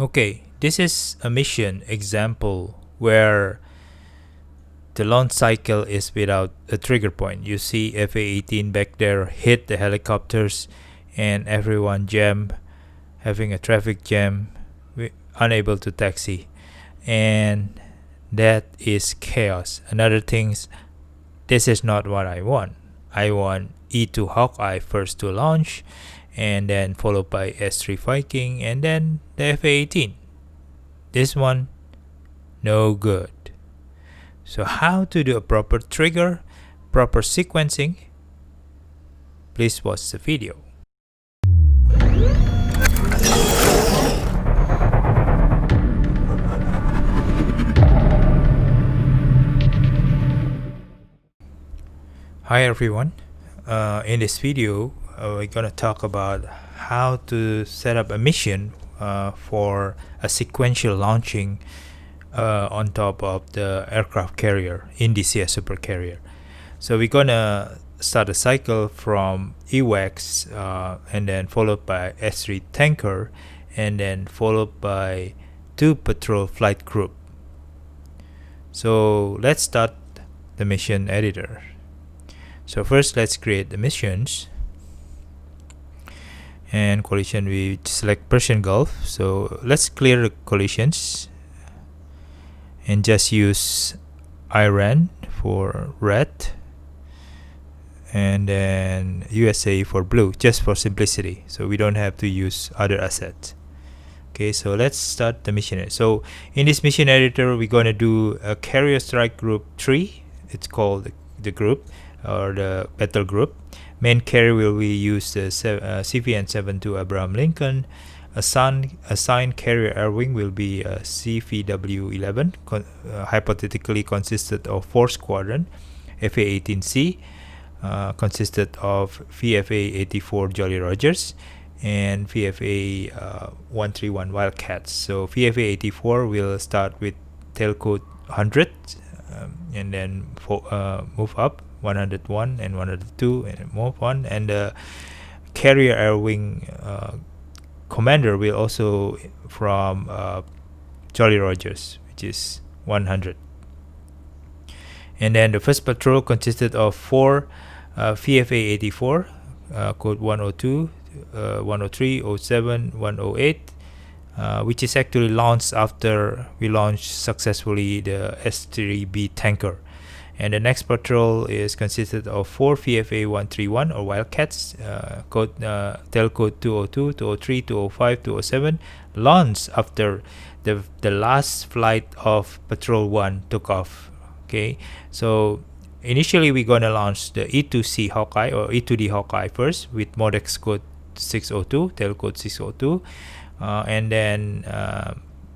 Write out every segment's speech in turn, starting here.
Okay, this is a mission example where the launch cycle is without a trigger point. You see FA-18 back there hit the helicopters and everyone jam, having a traffic jam, unable to taxi, and that is chaos. Another things, this is not what I want. I want E-2 Hawkeye first to launch, and then followed by S3 Viking, and then the FA-18. This one, no good. So how to do a proper trigger, proper sequencing? Please watch the video. Hi everyone. In this video, we're gonna talk about how to set up a mission for a sequential launching on top of the aircraft carrier in DCS Supercarrier. So we're gonna start a cycle from AWACS and then followed by S3 tanker, and then followed by 2 patrol flight group. So let's start the mission editor. So first let's create the missions, and collision we select Persian Gulf. So let's clear the collisions and just use Iran for red and then USA for blue, just for simplicity, so we don't have to use other assets. Okay, so let's start the mission. So in this mission editor, we're going to do a carrier strike group 3. It's called the group or the battle group. Main carrier will we use the CVN-72 Abraham Lincoln. Assigned carrier air wing will be CVW-11, hypothetically consisted of 4 squadron. FA-18C consisted of VFA-84 Jolly Rogers and VFA-131 Wildcats. So VFA-84 will start with tailcode 100 and then move up 101 and 102 and move on, and the carrier air wing commander will also from Jolly Rogers, which is 100. And then the first patrol consisted of 4 VFA-84 code 102, 103, 07, 108, which is actually launched after we launched successfully the S3B tanker. And the next patrol is consisted of 4 VFA-131 or Wildcats, tailcode 202, 203, 205, 207, launched after the last flight of Patrol 1 took off. Okay, so initially we're going to launch the E-2C Hawkeye or E-2D Hawkeye first with Modex code 602, tailcode 602, and then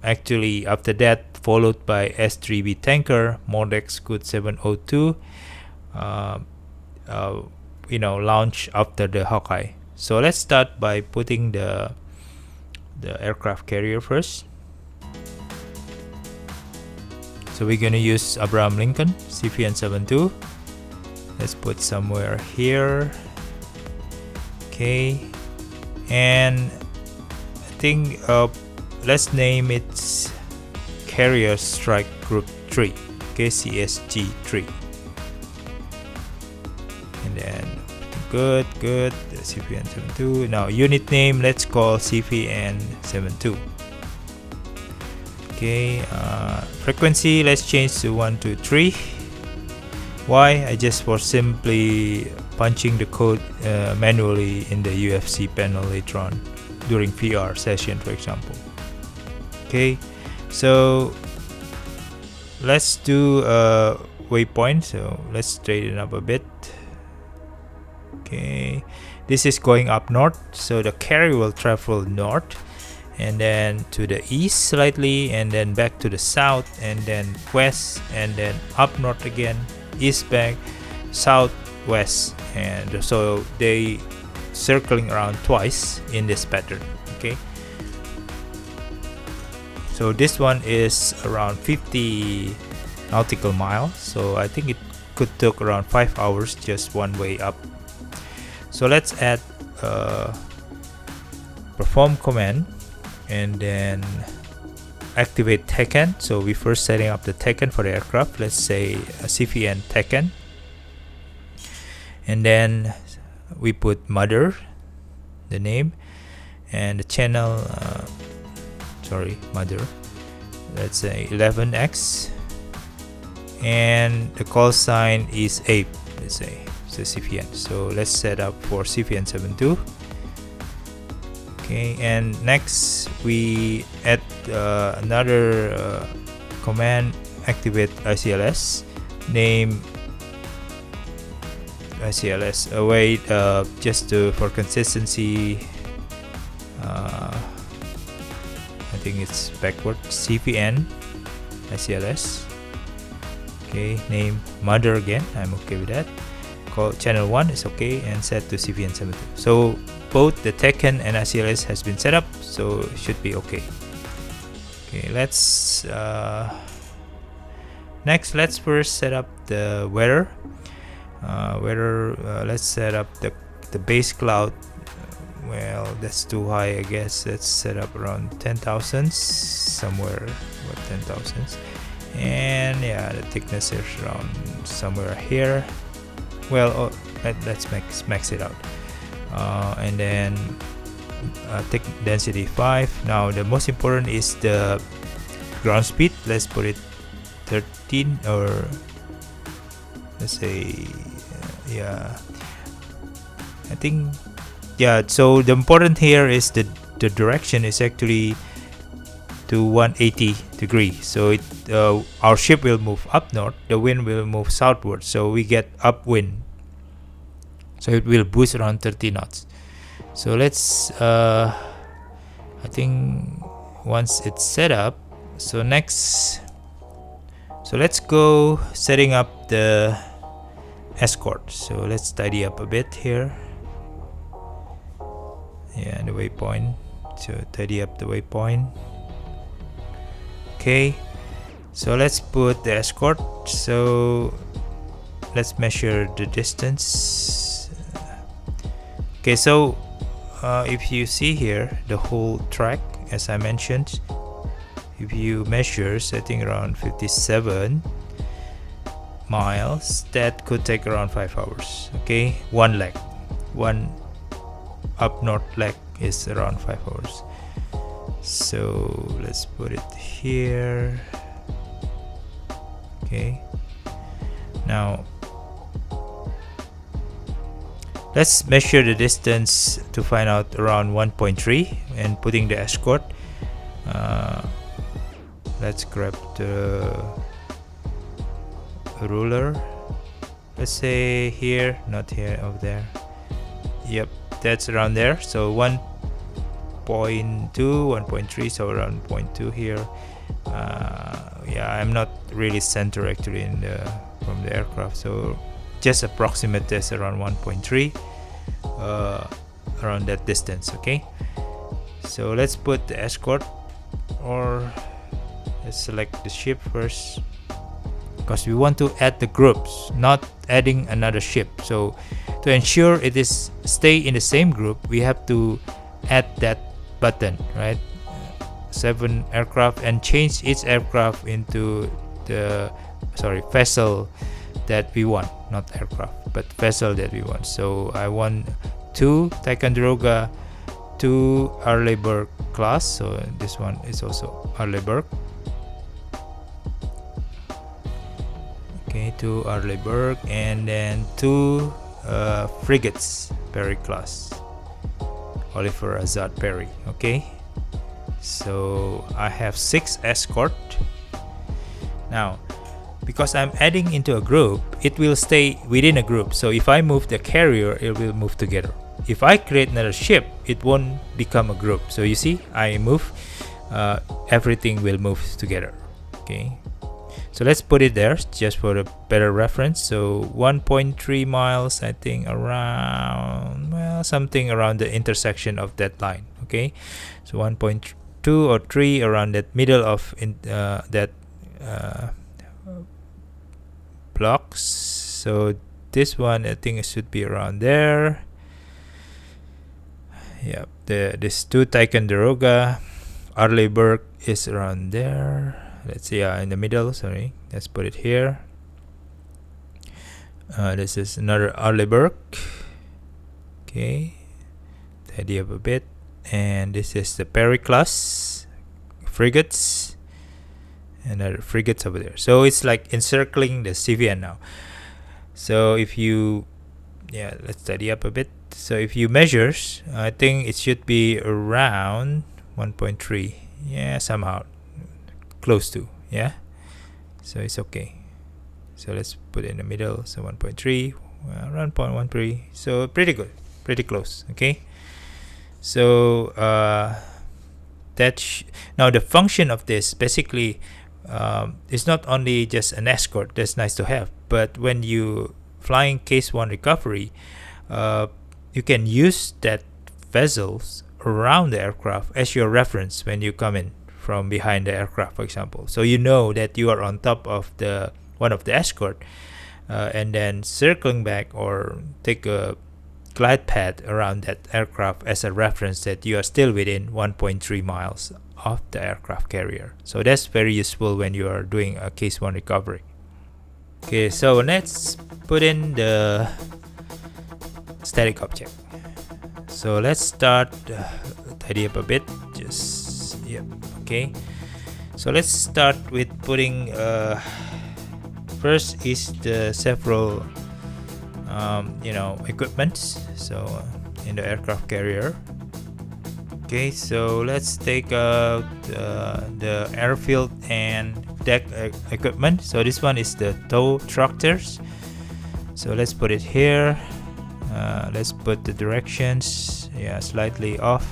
actually after that followed by S3B tanker, Modex code 702, launch after the Hawkeye. So let's start by putting the aircraft carrier first. So we're gonna use Abraham Lincoln CVN-72. Let's put somewhere here. Okay, and I think let's name it Carrier Strike Group 3, KCSG 3. And then good, the CVN-72. Now unit name, let's call CVN-72. Okay, frequency, let's change to 123. Why? I just for simply punching the code manually in the UFC panel later on during PR session, for example. Okay, so let's do a waypoint. So let's straighten up a bit. Okay, this is going up north, so the carrier will travel north and then to the east slightly, and then back to the south, and then west, and then up north again, east back, south west, and so they circling around twice in this pattern. Okay, so this one is around 50 nautical miles, so I think it could take around 5 hours just one way up. So let's add perform command and then activate TechN. So we first setting up the TechN for the aircraft. Let's say a CVN TechN, and then we put mother, the name, and the channel. Mother. Let's say 11x, and the call sign is ape. Let's say it's a CVN. So let's set up for CVN 72. Okay, and next we add another command, activate ICLS, name ICLS. Wait, just for consistency, I think it's backward. CVN ICLS. Okay, name mother again. I'm okay with that. Call channel 1 is okay, and set to CVN 72. So both the TechN and ICLS has been set up, so it should be okay. Okay, let's next let's first set up the weather. Let's set up the base cloud. Well, that's too high, I guess. Let's set up around 10,000 somewhere, about 10,000, and yeah, the thickness is around somewhere here. Well, let's max it out, and then thick density 5. Now the most important is the ground speed. Let's put it 13, or let's say yeah, I think. Yeah, so the important here is the direction is actually to 180 degrees. So it our ship will move up north, the wind will move southward, so we get upwind. So it will boost around 30 knots. So let's I think once it's set up, so next, so let's go setting up the escort. So let's tidy up a bit here. Yeah, the waypoint. So tidy up the waypoint. Okay, so let's put the escort. So let's measure the distance. Okay, so if you see here the whole track, as I mentioned, if you measure setting around 57 miles, that could take around 5 hours. Okay, one leg, one up north leg is around 5 hours. So let's put it here. Okay, now let's measure the distance to find out around 1.3 and putting the escort. Let's grab the ruler. Let's say here, not here, over there. Yep, that's around there. So 1.2, 1.3, so around 0.2 here. Yeah, I'm not really center actually in the from the aircraft, so just approximate this around 1.3, around that distance. Okay, so let's put the escort, or let's select the ship first, because we want to add the groups, not adding another ship. So to ensure it is stay in the same group, we have to add that button, right? 7 aircraft, and change each aircraft into the vessel that we want, not aircraft but vessel that we want. So I want 2 Ticonderoga, 2 Arleigh class, so this one is also Arleigh. Okay, 2 Arleigh, and then 2 frigates, Perry class, Oliver Hazard Perry. Okay, so I have 6 escort. Now because I'm adding into a group, it will stay within a group. So if I move the carrier, it will move together. If I create another ship, it won't become a group. So you see, I move, everything will move together. Okay, so let's put it there just for a better reference. So 1.3 miles, I think, around, well, something around the intersection of that line. Okay, so 1.2 or 3 around that middle of that blocks. So this one, I think it should be around there. Yeah, this 2 Ticonderoga Arleigh is around there. Let's see, in the middle, sorry. Let's put it here. This is another Arleigh. Okay, tidy up a bit. And this is the Perry class frigates, and other frigates over there. So it's like encircling the CVN now. So if you, let's tidy up a bit. So if you measures, I think it should be around 1.3. Yeah, somehow close to. Yeah, so it's okay. So let's put it in the middle. So 1.3, around 0.13. So pretty good, pretty close. Okay. So now the function of this basically is not only just an escort. That's nice to have, but when you flying case 1 recovery, you can use that vessels around the aircraft as your reference when you come in from behind the aircraft, for example. So you know that you are on top of the one of the escort, and then circling back or take a glide path around that aircraft as a reference that you are still within 1.3 miles of the aircraft carrier. So that's very useful when you are doing a case 1 recovery. Okay, so let's put in the static object. So let's start, tidy up a bit, okay. So let's start with putting, first is the several equipments, so in the aircraft carrier. Okay, so let's take out the airfield and deck equipment. So this one is the tow tractors, so let's put it here. Let's put the directions slightly off,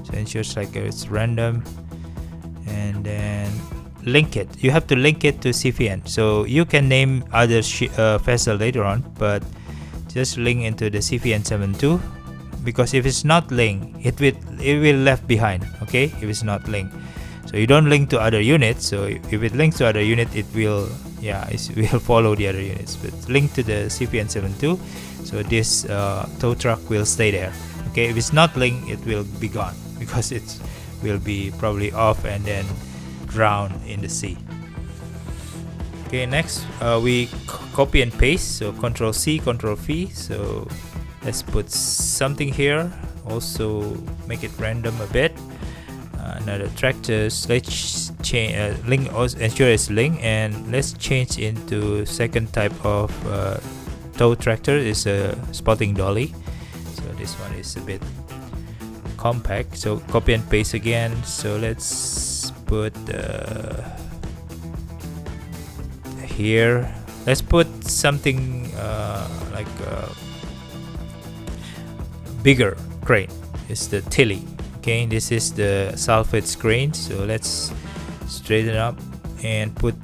so ensures like it's random, and then link it. You have to link it to CVN, so you can name other vessel later on, but just link into the CVN72, because if it's not linked, it will left behind. Okay, if it's not linked, so you don't link to other units. So if it links to other unit, it will follow the other units, but link to the CVN72, so this tow truck will stay there. Okay, if it's not linked, it will be gone, because it will be probably off and then drown in the sea. Okay, next we copy and paste, so Control C, Control V. So let's put something here, also make it random a bit. Another tractors, let's change link, also ensure it's linked, and let's change into second type of tow tractor, is a spotting dolly. So this one is a bit compact, so copy and paste again. So let's put here, let's put something like a bigger crane. It's the Tilly. Okay, this is the sulfate crane, so let's straighten up and put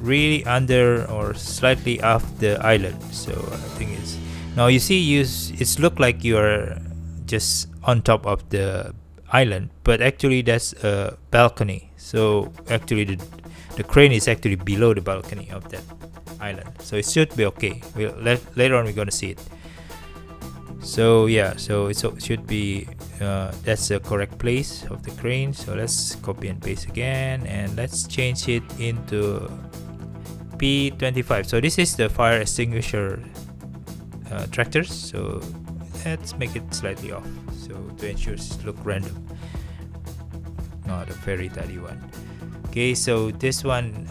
really under or slightly off the island. So I think it's, now you see, it's look like you're just on top of the island, but actually that's a balcony. So actually the crane is actually below the balcony of that island, so it should be okay. Later on we're gonna see it. So so it should be that's the correct place of the crane. So let's copy and paste again, and let's change it into P25. So this is the fire extinguisher tractors, so let's make it slightly off, so to ensure it look random, not a very tidy one. Okay, so this one,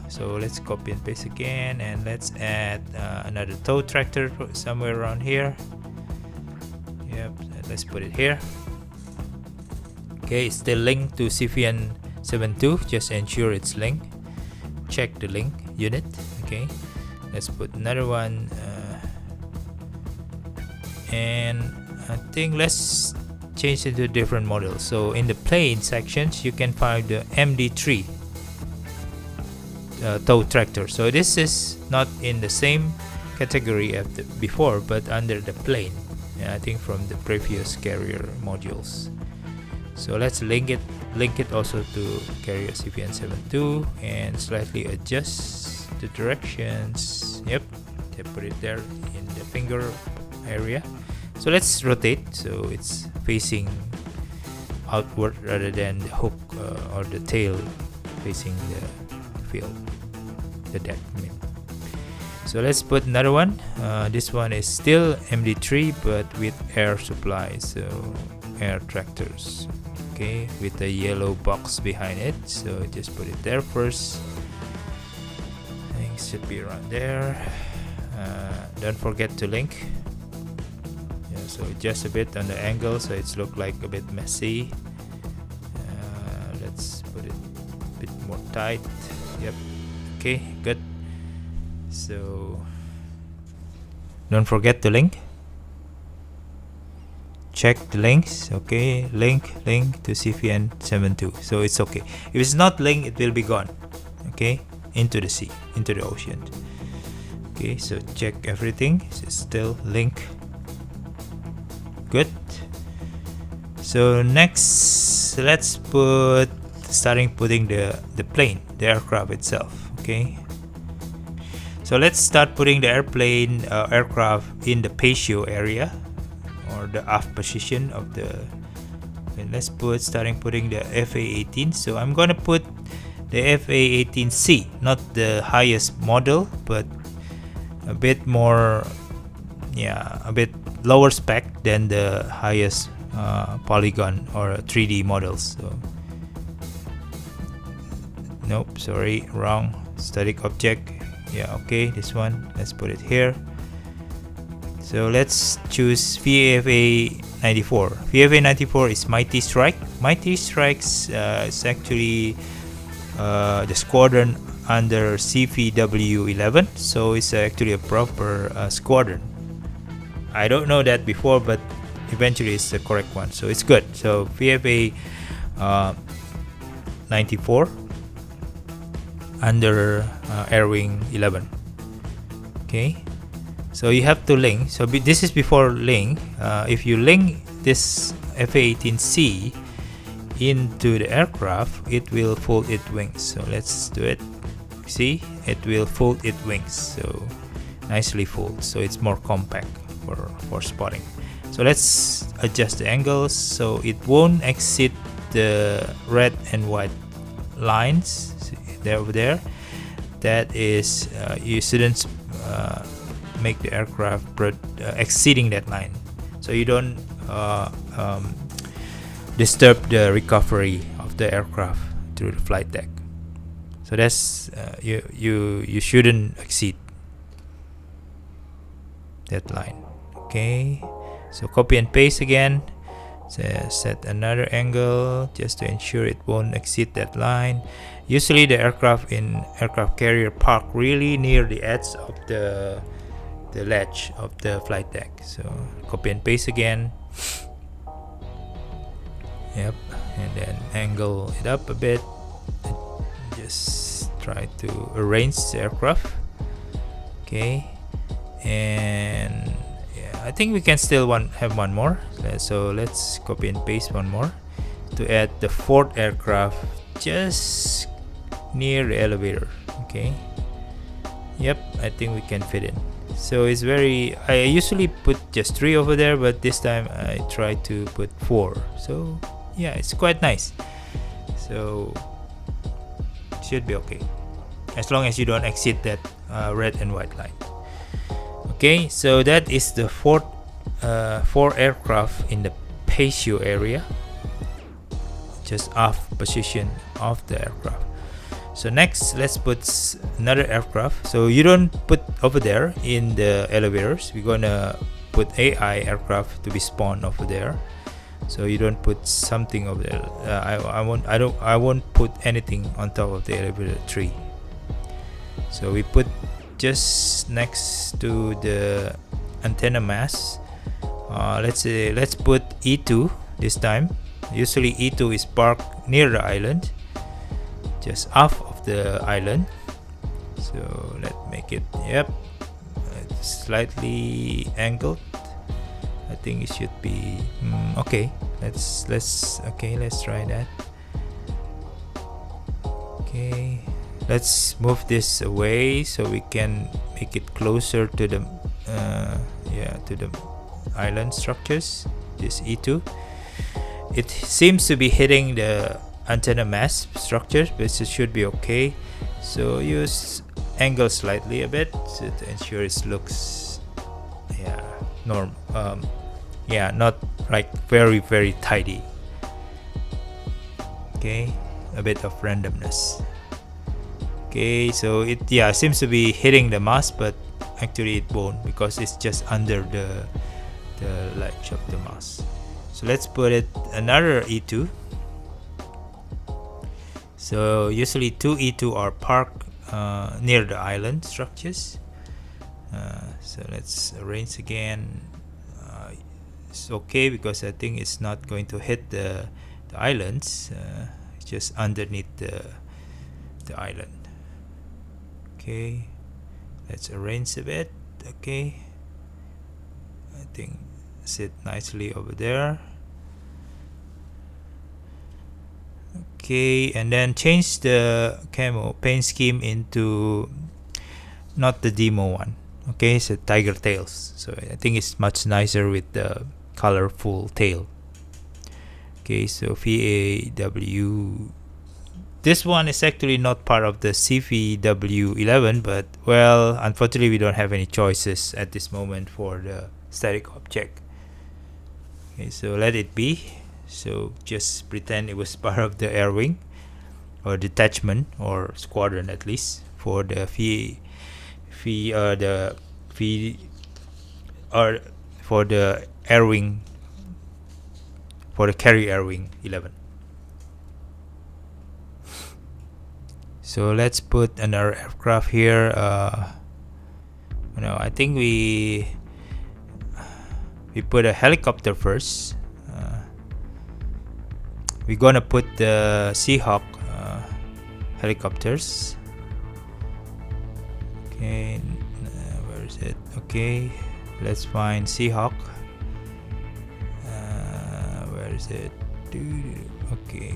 so let's copy and paste again, and let's add another tow tractor somewhere around here. Yep, let's put it here. Okay, it's still linked to CVN72, just ensure it's linked. Check the link unit. Okay, let's put another one, and I think let's change it to a different model. So in the plane sections, you can find the MD3 tow tractor. So this is not in the same category as before, but under the plane. I think from the previous carrier modules. So let's link it also to carrier CVN72 and slightly adjust the directions. Yep, they put it there in the finger area. So let's rotate so it's facing outward rather than the hook or the tail facing the field, the deck. I mean. So let's put another one. This one is still MD3 but with air supply, so air tractors. Okay, with a yellow box behind it. So just put it there first. Things should be around there. Don't forget to link. Yeah, so just a bit on the angle, so it's look like a bit messy. Let's put it a bit more tight. Yep. Okay, good. So don't forget to link. Check the links. Okay, link to CVN72. So it's okay. If it's not linked, it will be gone. Okay, into the sea, into the ocean. Okay, so check everything. It's still link. Good. So next, let's starting putting the plane, the aircraft itself. Okay. So let's start putting the aircraft in the patio area, or the aft position of the. And let's starting putting the FA-18. So I'm gonna put the FA-18C, not the highest model, but a bit more, a bit lower spec than the highest polygon or 3D models. So nope, sorry, wrong. Static object. Yeah, okay, this one. Let's put it here. So let's choose VFA 94. VFA 94 is Mighty Strike. Mighty Strikes is actually the squadron under CVW 11, so it's actually a proper squadron. I don't know that before, but eventually it's the correct one, so it's good. So VFA 94 under Air Wing 11. Okay, so you have to link. So this is before link. If you link this FA-18C into the aircraft, it will fold its wings. So let's do it. See, it will fold its wings, so nicely fold, so it's more compact for spotting. So let's adjust the angles so it won't exceed the red and white lines. See, there over there. That is, you shouldn't make the aircraft exceeding that line, so you don't disturb the recovery of the aircraft through the flight deck. So that's you shouldn't exceed that line. Okay, so copy and paste again. So set another angle just to ensure it won't exceed that line. Usually the aircraft in aircraft carrier park really near the edge of the ledge of the flight deck. So copy and paste again. Yep, and then angle it up a bit. Just try to arrange the aircraft. Okay, and yeah, I think we can still have one more. So let's copy and paste one more to add the fourth aircraft just near the elevator. Okay, yep, I think we can fit in. So it's I usually put just 3 over there, but this time I try to put 4. So yeah, it's quite nice. So should be okay, as long as you don't exceed that red and white line. Okay, so that is the 4 aircraft in the patio area, just aft position of the aircraft. So next, let's put another aircraft. So you don't put over there in the elevators. We're gonna put AI aircraft to be spawned over there. So you don't put something over there. I won't put anything on top of the elevator tree. So we put just next to the antenna mast. Let's put E2 this time. Usually E2 is parked near the island, just off of the island. So let's make it, yep, slightly angled. I think it should be okay. Let's try that. Okay, let's move this away so we can make it closer to the to the island structures. This E2. it seems to be hitting the antenna mast structure, but it should be okay. So use angle slightly a bit to ensure it looks normal. Not like very tidy. Okay, a bit of randomness. Okay, so it seems to be hitting the mast, but actually it won't because it's just under the ledge of the mast. So let's put it another E2. So usually two E2 are parked near the island structures. So let's arrange again. It's okay because I think it's not going to hit the islands. Just underneath the island. Okay, let's arrange a bit. Okay, I think sit nicely over there. Okay, and then change the camo paint scheme into not the demo one. Okay, so tiger tails. So I think it's much nicer with the colorful tail. Okay, so VAW. This one is actually not part of the CVW11, but well, unfortunately we don't have any choices at this moment for the static object. Okay, so let it be. So just pretend it was part of the air wing or detachment or squadron at least for the for the air wing, for the carrier air wing 11. So let's put another aircraft here. I think we put a helicopter first. We're gonna put the Seahawk helicopters. Okay, where is it? Okay, let's find Seahawk. Where is it? Okay,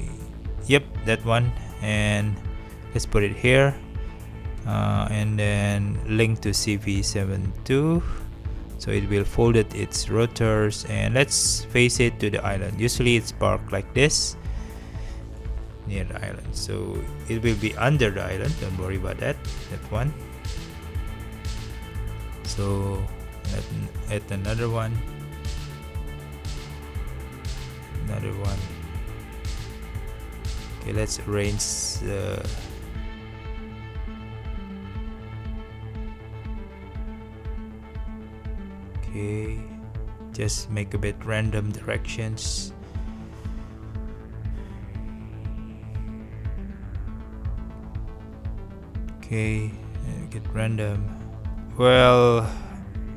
yep, that one. And let's put it here, and then link to CV72, so it will fold its rotors, and let's face it to the island. Usually it's parked like this near the island, so it will be under the island. Don't worry about that one. So add another one. Okay, let's arrange okay, just make a bit random directions. Okay, get random. Well,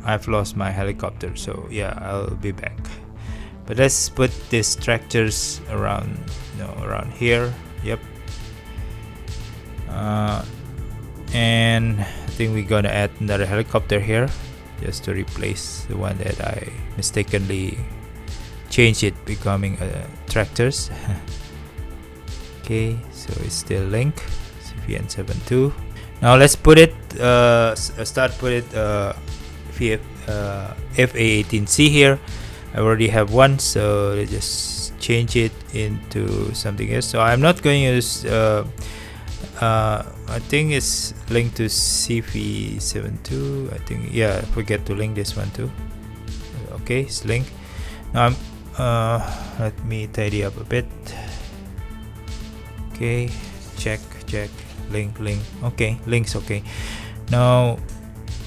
I've lost my helicopter, so yeah, I'll be back. But let's put these tractors around here. Yep. And I think we're gonna add another helicopter here, just to replace the one that I mistakenly changed it becoming tractors. Okay, so it's still link CVN72. Now let's put it FA18C here. I already have one, so let's just change it into something else. So I'm not going to use I think it's linked to CV72. I think, yeah, forget to link this one too. Okay, it's linked. Now let me tidy up a bit. Okay, check, link. Okay, links okay. Now,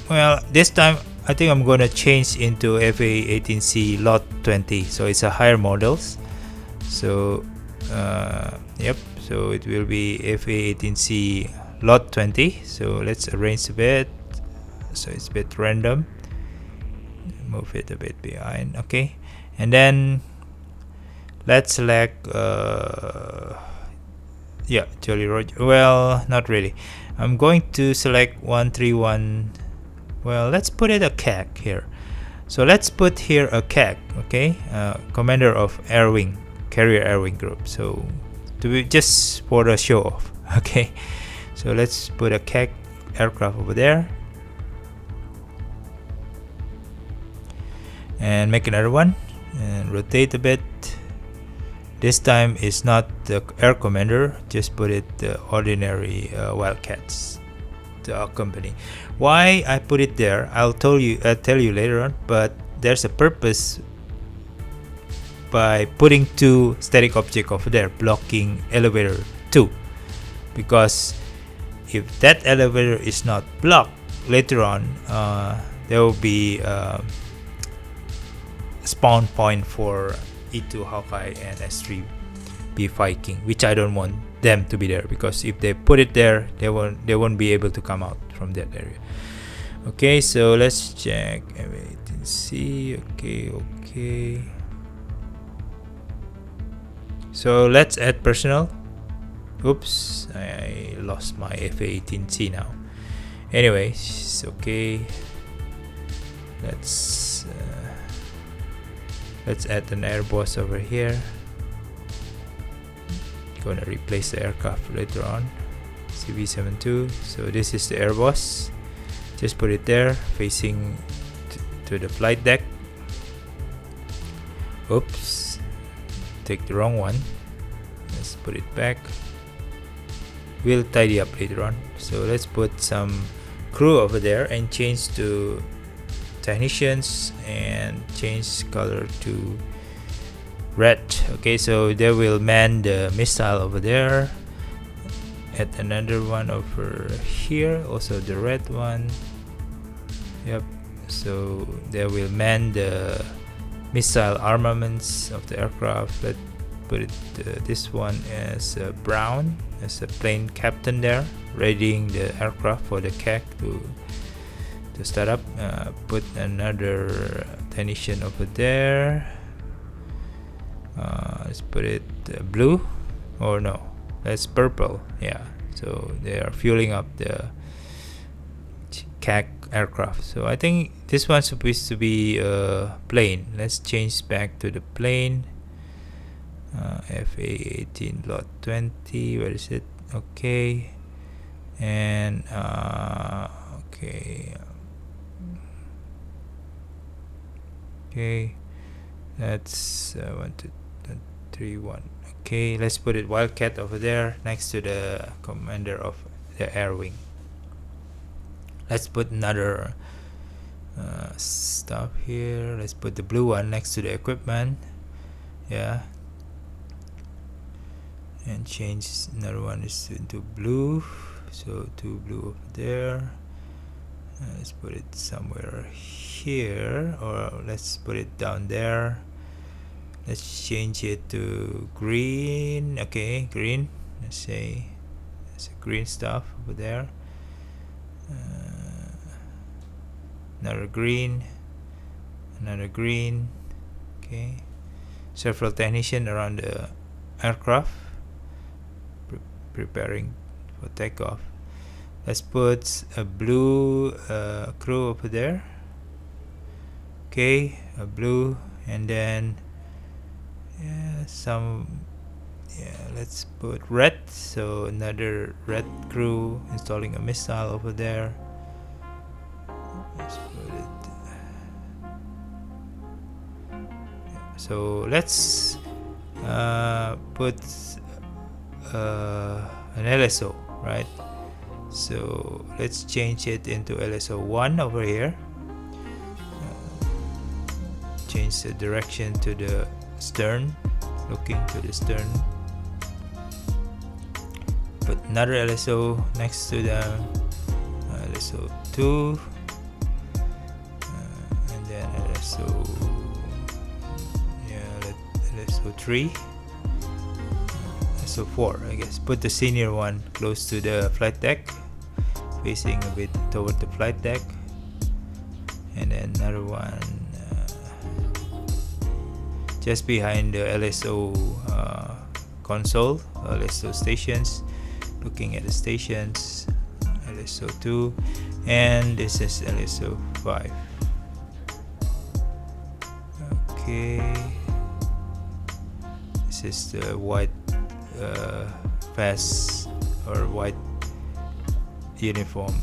well, this time I think I'm gonna change into FA18C lot 20, so it's a higher models. So yep, so it will be FA18C lot 20. So let's arrange a bit, so it's a bit random, move it a bit behind. Okay, and then let's select yeah, Jolly Roger. Well, not really. I'm going to select 131. Well, let's put it a CAC here. So let's put here a CAC, okay, commander of air wing, carrier air wing group. So to be just for the show off. Okay, so let's put a CAC aircraft over there and make another one and rotate a bit. This time it's not the air commander, just put it the ordinary Wildcats to accompany. Why I put it there, I'll tell you later on, but there's a purpose by putting 2 static object over there blocking elevator 2, because if that elevator is not blocked later on, there will be spawn point for E-2D Hawkeye and S3B Viking, which I don't want them to be there, because if they put it there, they won't be able to come out from that area. Okay, so let's check everything. See, okay. So let's add personnel. Oops, I lost my FA-18C now. Anyways, okay. Let's add an air boss over here. Gonna replace the aircraft later on. CV-72. So this is the air boss. Just put it there, facing to the flight deck. Oops, take the wrong one. Let's put it back. We'll tidy up later on. So let's put some crew over there and change to technicians and change color to red. Okay, so they will man the missile over there. Add another one over here, also the red one. Yep, so they will man the missile armaments of the aircraft. Let's put it this one as brown, as a plane captain there, readying the aircraft for the CAC to start up. Put another technician over there. Let's put it blue, or no, that's purple. Yeah, so they are fueling up the CAC aircraft. So I think this one's supposed to be a plane. Let's change back to the plane. FA-18 lot 20. Where is it? Okay, and okay. That's 1, 2, 3, 1. Okay, let's put it Wildcat over there next to the commander of the air wing. Let's put another stuff here. Let's put the blue one next to the equipment. Yeah, and change another one is into blue. So 2 blue over there. Let's put it somewhere here, or let's put it down there. Let's change it to green. Okay, green. Let's say there's a green stuff over there. Another green. Okay, several technicians around the aircraft preparing for takeoff. Let's put a blue crew over there. Okay, a blue, and then let's put red. So another red crew installing a missile over there. Let's put it. So let's put an LSO, right? So let's change it into LSO1 over here. Change the direction to the stern, looking to the stern. Put another LSO next to the LSO2, and then LSO3, LSO4, I guess. Put the senior one close to the flight deck, facing a bit toward the flight deck, and then another one just behind the LSO console, LSO stations, looking at the stations. LSO2, and this is LSO5. Okay, this is the white vest or white uniform.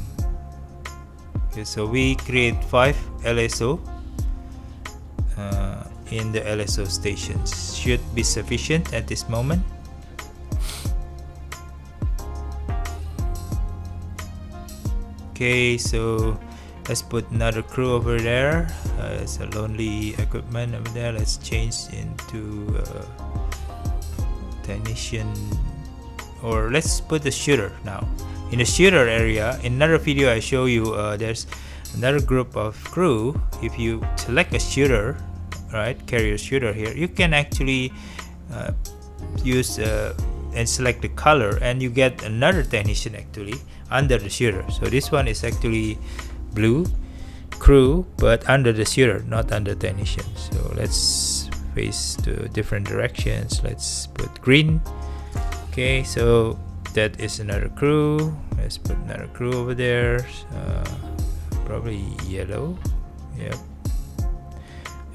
Okay, so we create 5 LSO in the LSO stations. Should be sufficient at this moment. Okay, so let's put another crew over there. It's a lonely equipment over there. Let's change into technician, or let's put the shooter now. In the shooter area, in another video I show you there's another group of crew. If you select a shooter, right, carrier shooter here, you can actually use and select the color, and you get another technician actually under the shooter. So this one is actually blue crew, but under the shooter, not under technician. So let's face to different directions. Let's put green. Okay, so that is another crew. Let's put another crew over there. Probably yellow. Yep.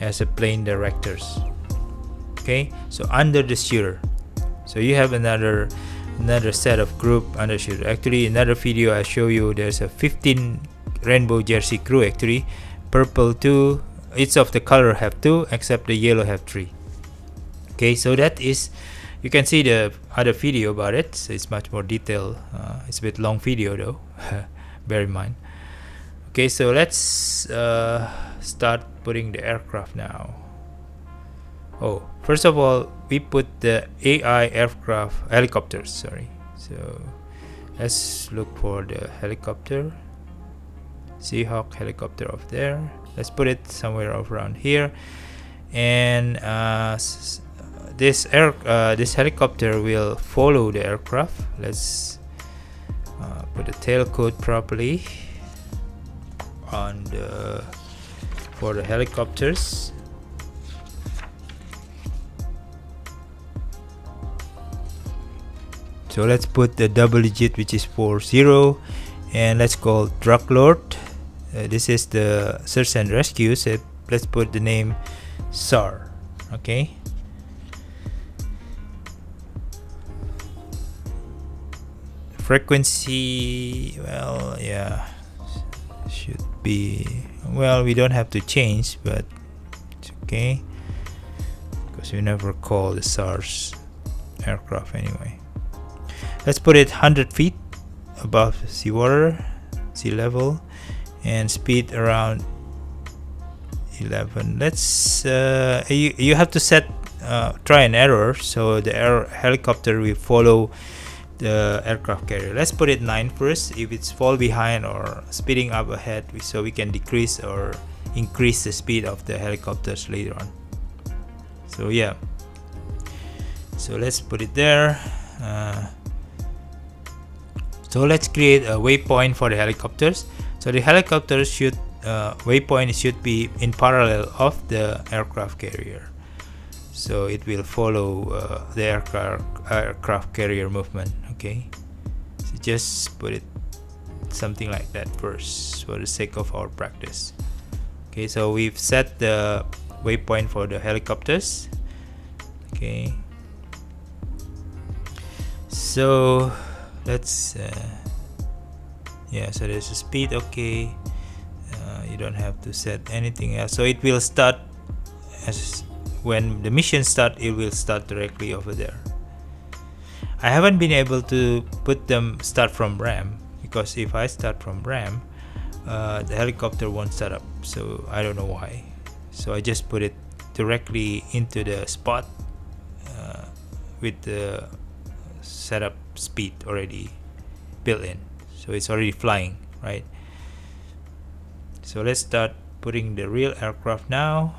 As a plane directors. Okay, so under the shooter. So you have another set of group under shooter. Actually, another video I show you, there's a 15 rainbow jersey crew actually. Purple 2, each of the color have 2 except the yellow have 3. Okay, so that is, you can see the other video about it. So it's much more detailed. It's a bit long video though. Bear in mind. Okay, so let's start putting the aircraft now. Oh, first of all, we put the AI aircraft helicopters. Sorry. So let's look for the helicopter. Seahawk helicopter over there. Let's put it somewhere around here. And this helicopter will follow the aircraft. Let's put the tail code properly on the for the helicopters. So let's put the double digit, which is 40, and let's call Drug Lord. This is the search and rescue. So let's put the name SAR. Okay. Frequency, well, yeah, should be, well, we don't have to change, but it's okay because we never call the SARS aircraft anyway. Let's put it 100 feet above seawater, sea level, and speed around 11. Let's you have to set try and error, so the helicopter will follow the aircraft carrier. Let's put it 9 first. If it's fall behind or speeding up ahead, so we can decrease or increase the speed of the helicopters later on. So yeah, so let's put it there. So let's create a waypoint for the helicopters. So the helicopters should waypoint should be in parallel of the aircraft carrier. So it will follow the aircraft carrier movement. Okay, so just put it something like that first for the sake of our practice. Okay, so we've set the waypoint for the helicopters. Okay, so let's yeah, so there's a speed. Okay, you don't have to set anything else, so it will start as when the mission start. It will start directly over there. I haven't been able to put them start from RAM, because if I start from RAM, the helicopter won't start up, so I don't know why. So I just put it directly into the spot with the setup speed already built in, so it's already flying, right? So let's start putting the real aircraft now.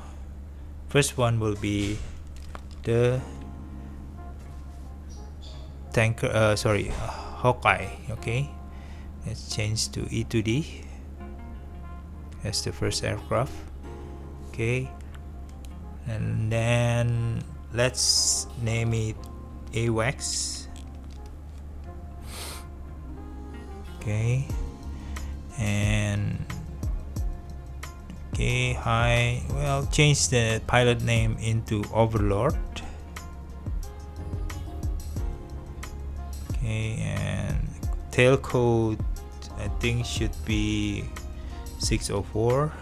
First one will be the tanker, Hawkeye. Okay, let's change to E-2D as the first aircraft. Okay, and then let's name it AWACS. Okay, and okay, hi, well, change the pilot name into Overlord. Okay, and tail code I think should be 604.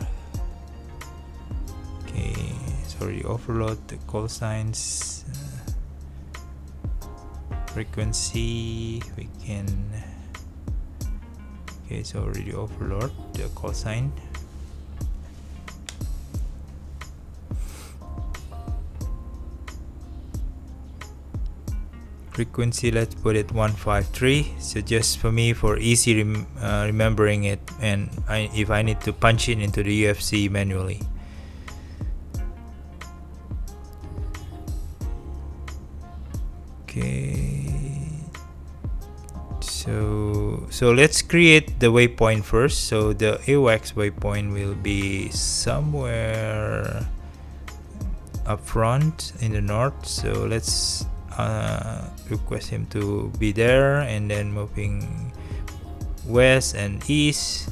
Okay, so already overload the call signs. Frequency we can, okay, it's already overload the call sign. Frequency, let's put it 153. So just for me, for easy remembering it, and if I need to punch it into the UFC manually. Okay, so let's create the waypoint first. So the AWACS waypoint will be somewhere up front in the north. So let's request him to be there, and then moving west and east,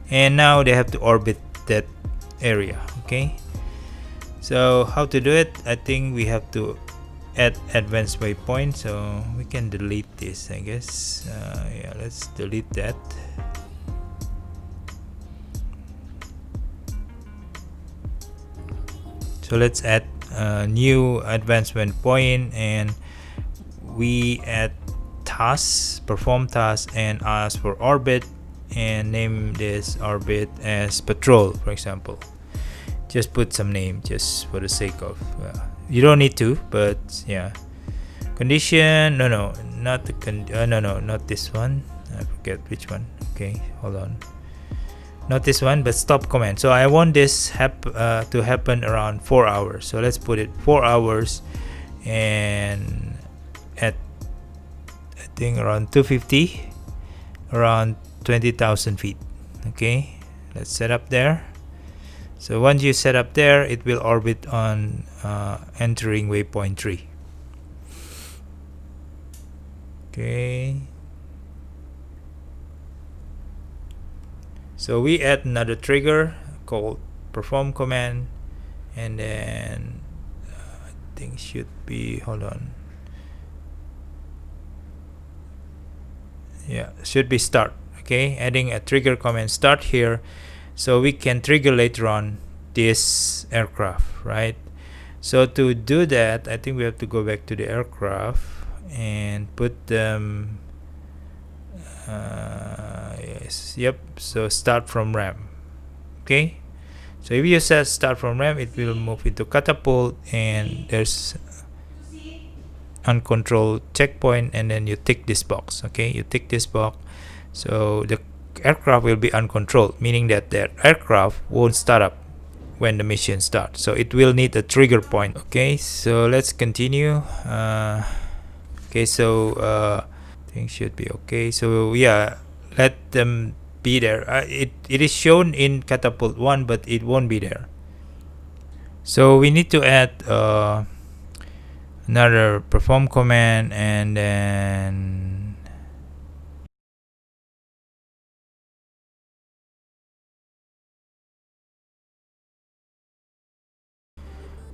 and now they have to orbit that area. Okay, so how to do it? I think we have to add advanced waypoint, so we can delete this, I guess. Yeah, let's delete that. So let's add a new advanced waypoint, and we add tasks, perform tasks, and ask for orbit, and name this orbit as patrol, for example. Just put some name just for the sake of, you don't need to, but yeah. Condition, no, not the not this one. I forget which one. Okay, hold on. Not this one, but stop command. So I want this to happen around 4 hours. So let's put it 4 hours, and at I think around 250, around 20,000 feet. Okay, let's set up there. So once you set up there, it will orbit on entering waypoint 3. Okay. So we add another trigger called perform command, and then I think should be, hold on. Yeah, should be start. Okay, adding a trigger command start here, so we can trigger later on this aircraft, right? So to do that, I think we have to go back to the aircraft and put them yes, yep, so start from RAM. Okay, so if you set start from RAM, it will move into catapult, and there's uncontrolled checkpoint, and then you tick this box. Okay, you tick this box, so the aircraft will be uncontrolled, meaning that the aircraft won't start up when the mission starts, so it will need a trigger point. Okay, so let's continue. Okay, so things should be okay. So yeah, let them be there. It is shown in catapult 1, but it won't be there. So we need to add another perform command, and then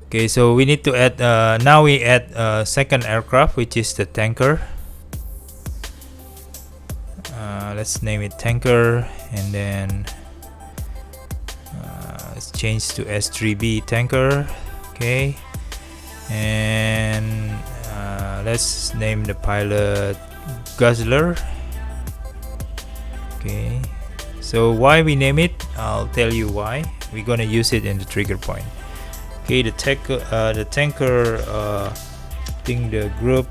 okay, so we need to add now we add a second aircraft, which is the tanker. Let's name it tanker, and then let's change to S3B tanker. Okay, and let's name the pilot Guzzler. Okay, so why we name it, I'll tell you why. We're gonna use it in the trigger point. Okay, the tanker, I think the group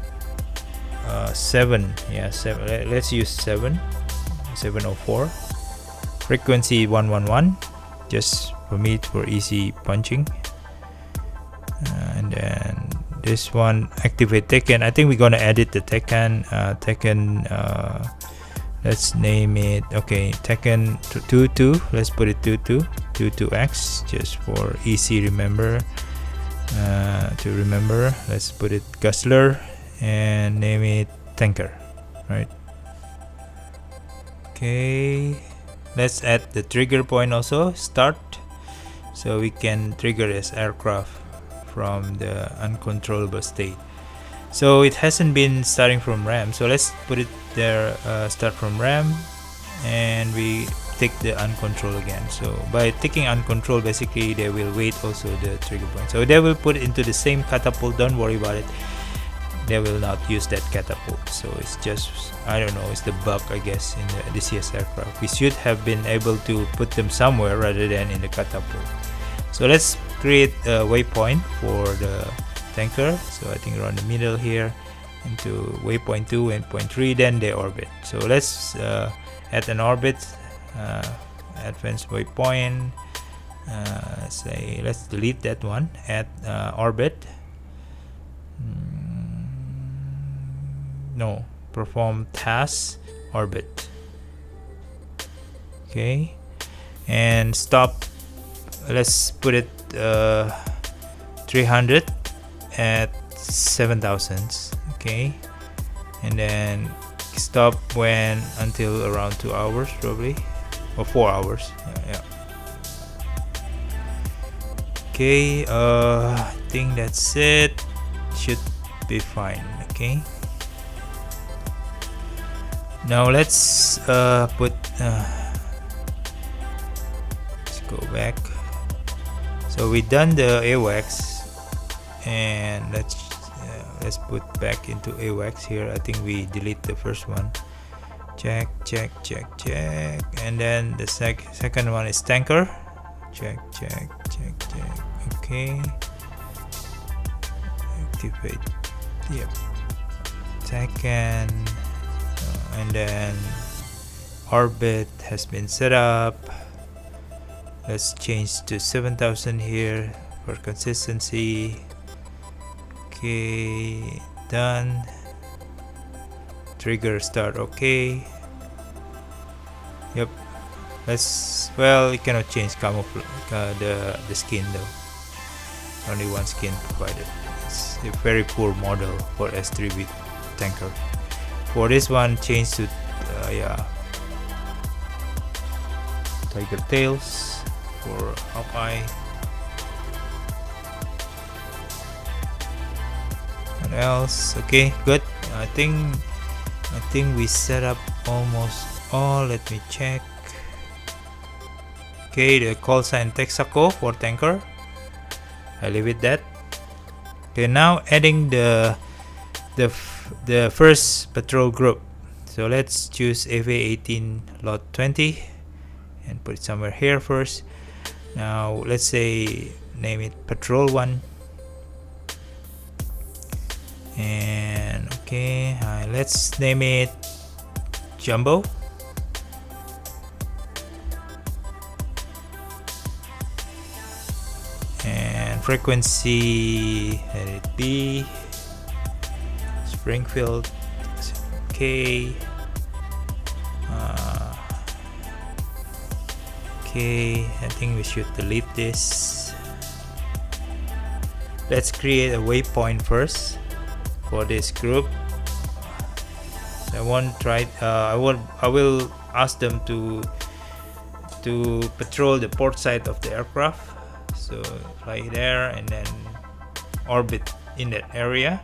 7, yeah, 7. Let's use 704. Frequency 111, just for me for easy punching. And then this one, activate Tekken. I think we're gonna edit the Tekken. Let's name it, okay, Tekken 22. Let's put it 22X, just for easy to remember. Let's put it Guzzler and name it tanker, right? Okay, let's add the trigger point also, start, so we can trigger this aircraft from the uncontrollable state. So it hasn't been starting from RAM, so let's put it there, start from RAM, and we tick the uncontrol again. So by ticking uncontrol, basically they will wait also the trigger point. So they will put into the same catapult. Don't worry about it. They will not use that catapult. So it's just, I don't know, it's the bug, I guess, in the DCS aircraft. We should have been able to put them somewhere rather than in the catapult. So let's create a waypoint for the tanker. So I think around the middle here, into waypoint 2 and point 3, then they orbit. So let's add an orbit, advanced waypoint. Say let's delete that one. Add orbit. No, perform task orbit. Okay, and stop. Let's put it 300 at 7,000. Okay, and then stop when until around 2 hours probably, or 4 hours. Yeah. Okay, I think that's it. Should be fine. Okay, now let's put let's go back. So we done the AWACS, and let's put back into AWACS here. I think we delete the first one. Check, and then the second one is tanker. Check. Okay, activate. Yep. Second, and then orbit has been set up. Let's change to 7,000 here for consistency. Okay, done. Trigger start. Okay. Yep. Well, you cannot change camouflage the skin though. Only one skin provided. It's a very poor model for S3 tanker. For this one, change to tiger tails for Hawkeye. What else? Okay, good. I think we set up almost all. Let me check. Okay, the call sign Texaco for tanker. I leave it that. Okay, now adding the first patrol group. So let's choose FA18 lot 20 and put it somewhere here first. Now let's say name it patrol 1. And okay, let's name it Jumbo. And frequency, let it be Springfield. Okay. Okay, I think we should delete this. Let's create a waypoint first for this group. I won't try. I will ask them to patrol the port side of the aircraft. So fly there and then orbit in that area.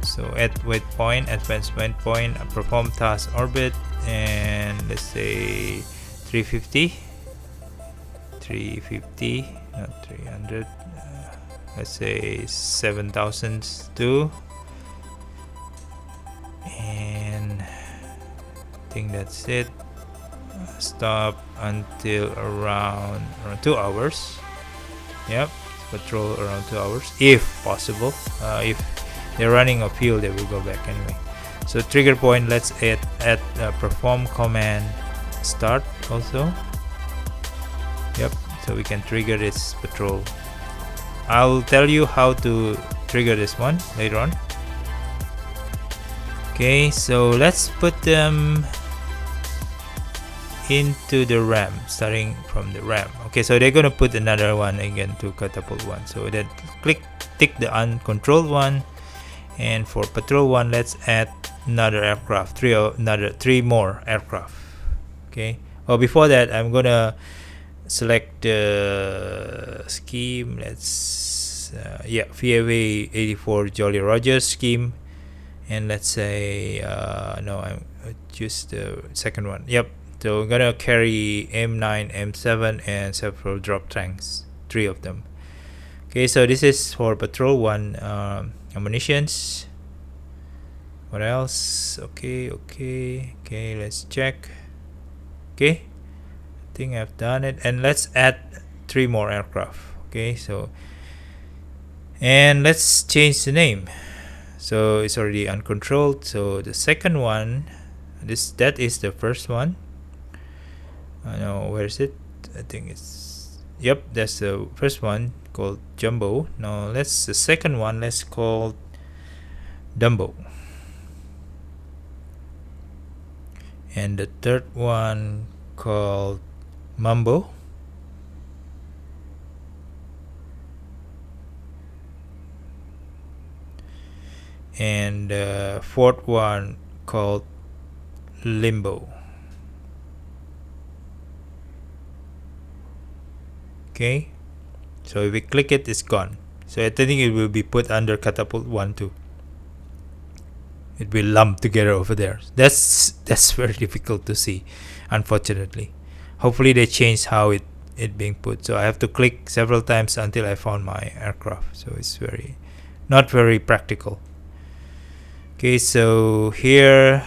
So at waypoint, advanced waypoint, perform task orbit, and let's say 350, not 300. Let's say 7,000 too, and I think that's it. Stop until around 2 hours. Yep, patrol around 2 hours if possible. If they're running a fuel, they will go back anyway. So trigger point, let's add perform command start also. Yep, so we can trigger this patrol. I'll tell you how to trigger this one later on. Okay, so let's put them into the RAM, starting from the RAM. Okay, so they're gonna put another one again to catapult 1. So then tick the uncontrolled one, and for patrol 1, let's add another aircraft, three more aircraft. Okay. Oh, before that, I'm gonna select the scheme. Let's VAV 84 Jolly Roger scheme, and let's say no, I choose the second one. Yep. So we're gonna carry M9, M7, and several drop tanks, 3 of them. Okay, so this is for patrol 1. Ammunitions. What else? Okay, let's check. Okay, I think I've done it, and let's add 3 more aircraft. Okay, so and let's change the name. So it's already uncontrolled, so the second one, that is the first one. I know, where is it? I think it's, yep, that's the first one, called Jumbo. Now the second one, let's call Dumbo, and the third one called Mambo, and the fourth one called Limbo. Okay, so if we click it, it's gone. So I think it will be put under catapult 1 too. It will lump together over there. That's very difficult to see, unfortunately. Hopefully they change how it being put. So I have to click several times until I found my aircraft. So it's not very practical. Okay, so here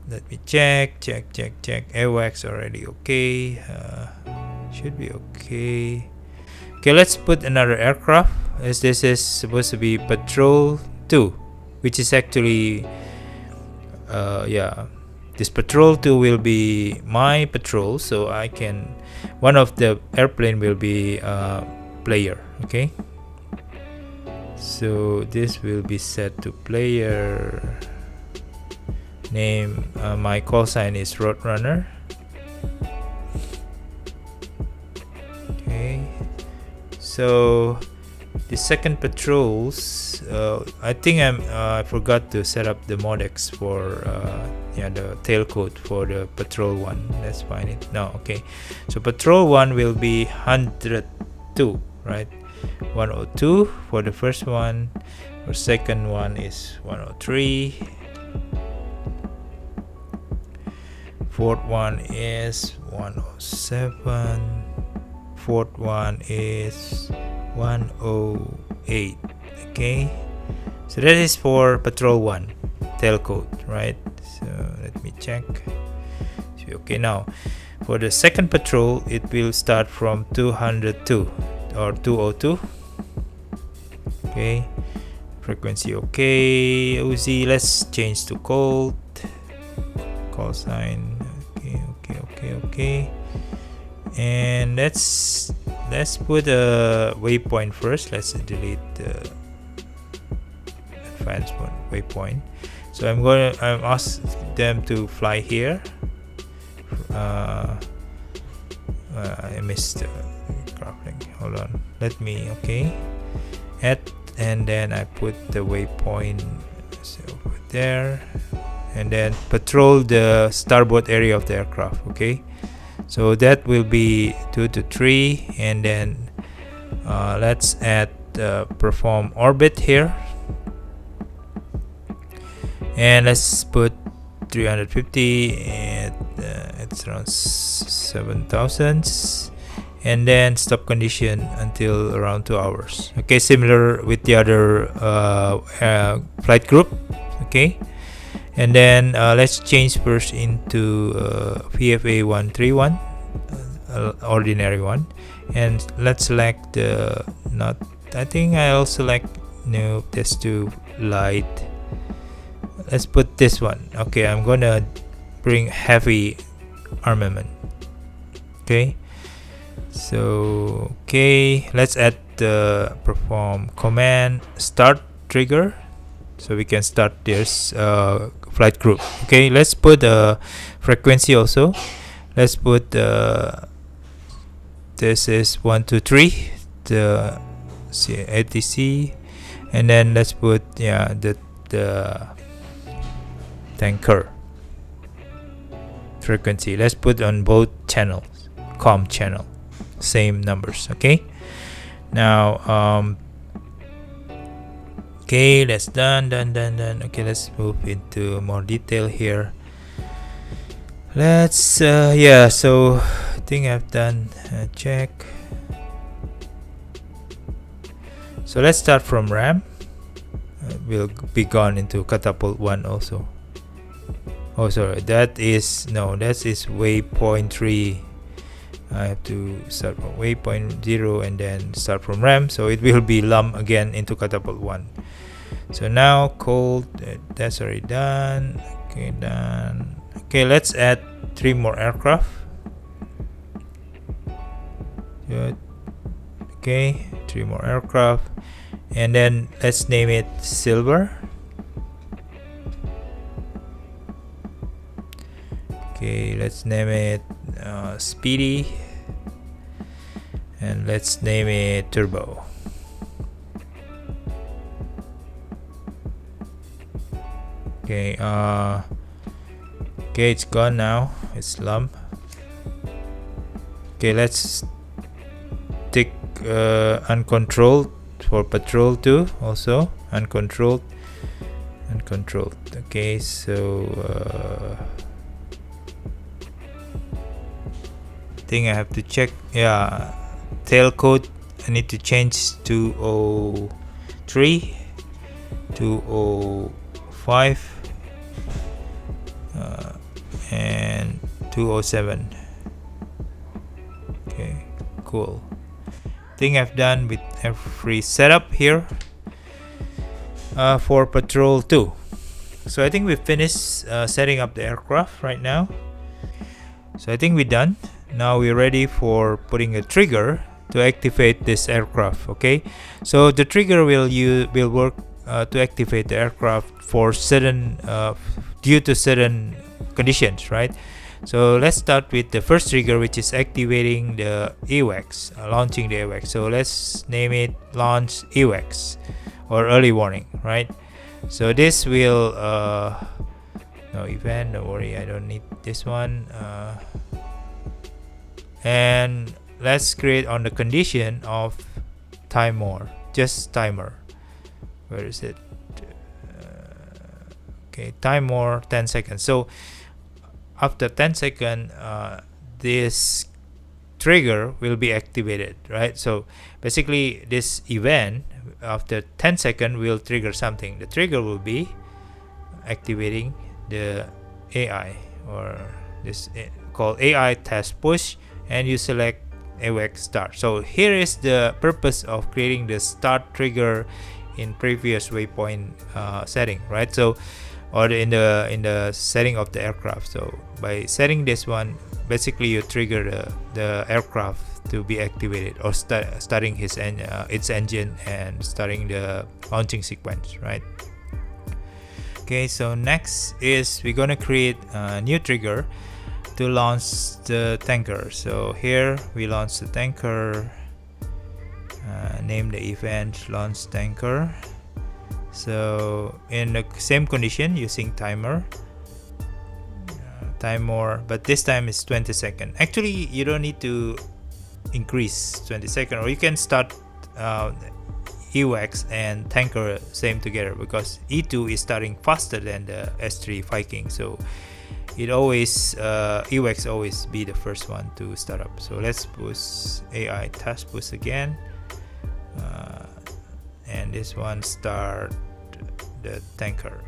let me check. AWACS already okay. Should be okay. Okay, let's put another aircraft, as this is supposed to be patrol 2, which is actually this patrol 2 will be my patrol, so I can, one of the airplane will be player. Okay, so this will be set to player name. My call sign is Roadrunner. Okay, so the second patrols, I think I forgot to set up the modex for the tailcode for the patrol 1. Let's find it now. Okay, so patrol 1 will be 102, right? 102 for the first one. For second one is 103. Fourth one is 107. Fourth one is 108. Okay, so that is for patrol 1 tailcode, right? So let me check. Okay, now for the second patrol, it will start from 202 or 202. Okay, frequency okay. OZ, let's change to cold. Call sign okay. And let's put a waypoint first. Let's delete the advanced waypoint. So I'm ask them to fly here. I missed the crafting. Hold on. Let me add, and then I put the waypoint over there, and then patrol the starboard area of the aircraft. Okay, so that will be 2 to 3, and then let's add perform orbit here, and let's put 350, and it's around 7,000, and then stop condition until around 2 hours. Okay, similar with the other flight group. Okay, and then let's change first into VFA 131, ordinary one, and let's select the not. I think I'll select no, this to light. Let's put this one. Okay, I'm gonna bring heavy armament. Okay, so let's add the perform command start trigger, so we can start this flight group. Okay, let's put a frequency also. Let's put this is 1 2 3, the ATC, and then let's put the tanker frequency. Let's put on both channels, com channel, same numbers. Okay, now Okay, that's done. Okay, let's move into more detail here. Let's yeah, so I think I've done a check. So let's start from RAM. We'll be gone into catapult 1 also. Oh, sorry, that is waypoint 3. I have to start from waypoint 0 and then start from RAM, so it will be lump again into catapult 1. So now cold, that's already done. Okay, done. Okay, let's add 3 more aircraft. Good. Okay, 3 more aircraft, and then let's name it Silver. Okay, let's name it Speedy, and let's name it Turbo. Okay, okay, it's gone now. It's lump. Okay, let's take uncontrolled for patrol 2 also. Uncontrolled. Okay, so I think I have to check. Yeah, tail code I need to change to 203, 205, and 207. Okay, cool. Thing I've done with every setup here for patrol 2. So I think we finished setting up the aircraft right now. So I think we're done. Now we're ready for putting a trigger to activate this aircraft. Okay, so the trigger will work to activate the aircraft for certain due to certain conditions, right? So let's start with the first trigger, which is activating the AWACS, launching the AWACS. So let's name it launch AWACS or early warning, right? So this will no event, don't worry, I don't need this one. And let's create on the condition of timer, just timer. Where is it? Okay, timer 10 seconds. So after 10 seconds, this trigger will be activated, right? So basically this event after 10 seconds will trigger something. The trigger will be activating the AI, or this called AI test push, and you select AWACS start. So here is the purpose of creating the start trigger in previous waypoint setting, right? So or in the setting of the aircraft. So by setting this one, basically you trigger the aircraft to be activated, or starting its engine and starting the launching sequence, right? Okay, so next is we're gonna create a new trigger to launch the tanker. So here we launch the tanker, name the event launch tanker. So in the same condition, using timer, but this time it's 20 seconds. Actually, you don't need to increase 20 seconds, or you can start AWACS and tanker same together, because E2 is starting faster than the S3 Viking. So it always AWACS always be the first one to start up. So let's push AI task push again, and this one start the tanker.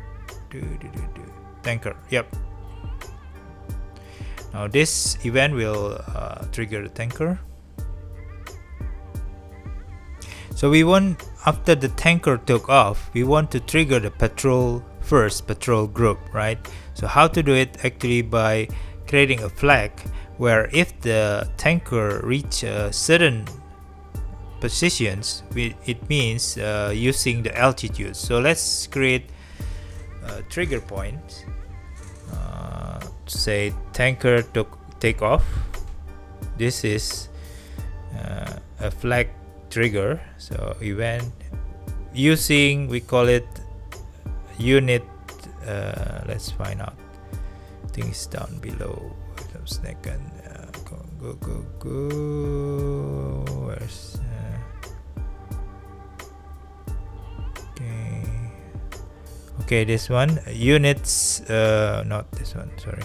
Tanker, yep. Now this event will trigger the tanker. So we want, after the tanker took off, we want to trigger the patrol group, right? So how to do it? Actually by creating a flag where if the tanker reach certain positions, it means using the altitude. So let's create a trigger point. Say tanker take off. This is a flag trigger. So event using, we call it unit. Let's find out. Things down below. Second. Go. Where's okay? Okay, this one, units, not this one, sorry,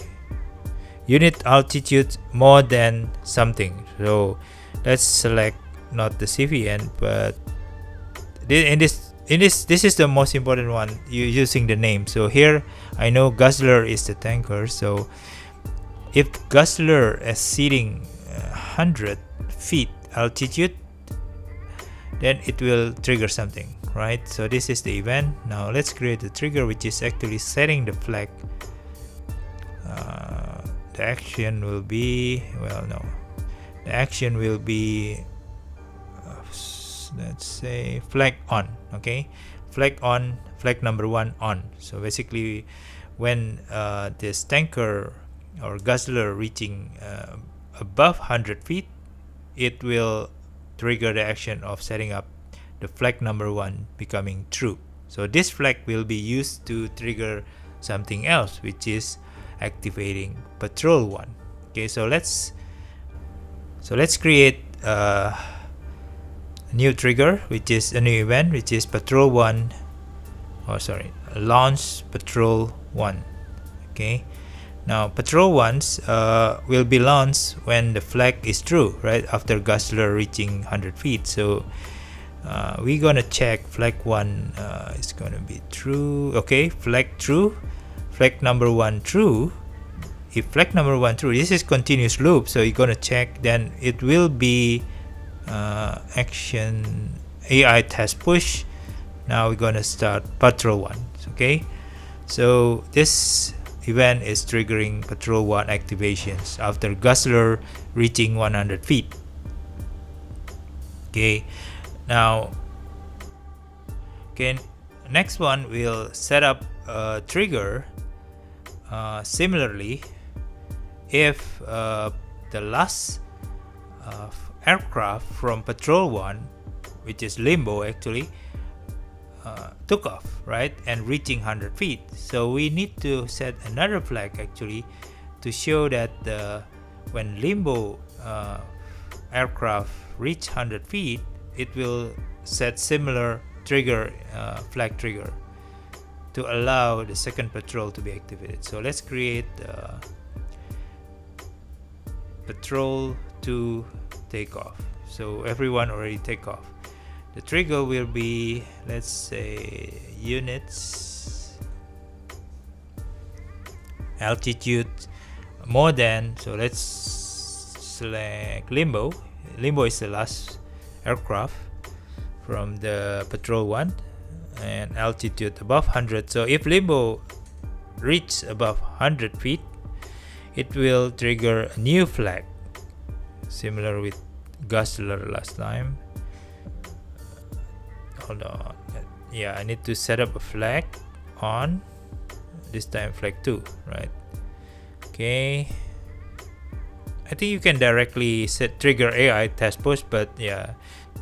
unit altitude more than something. So let's select not the CVN, but this is the most important one, using the name. So here I know Guzzler is the tanker, so if Guzzler exceeding 100 feet altitude, then it will trigger something, right? So this is the event. Now let's create a trigger which is actually setting the flag. The action will be, well, no, the action will be let's say flag on. Okay, flag on, flag number 1 on. So basically when this tanker or Guzzler reaching above 100 feet, it will trigger the action of setting up the flag number 1 becoming true. So this flag will be used to trigger something else, which is activating patrol 1. Okay, so let's create a new trigger, which is a new event, which is patrol 1, or sorry, launch patrol 1. Okay, now patrol 1s will be launched when the flag is true, right after Guzzler reaching 100 feet. So we're gonna check flag 1 is gonna be true. Okay, flag true, flag number 1 true. If flag number 1 true, this is continuous loop, so you're gonna check, then it will be action AI test push. Now we're gonna start patrol 1. Okay, so this event is triggering patrol 1 activations after Guzzler reaching 100 feet. Okay, now next one we'll set up a trigger similarly if the last aircraft from patrol 1, which is Limbo actually, took off, right, and reaching 100 feet. So we need to set another flag actually to show that when Limbo aircraft reach 100 feet, it will set similar trigger, flag trigger, to allow the second patrol to be activated. So let's create patrol 2 takeoff. So everyone already take off. The trigger will be, let's say, units altitude more than. So let's select Limbo. Limbo is the last aircraft from the patrol 1, and altitude above 100. So if Limbo reach above 100 feet, it will trigger a new flag, similar with Guzzler last time. Hold on, yeah, I need to set up a flag on, this time flag 2, right? Okay, I think you can directly set trigger AI test push, but yeah,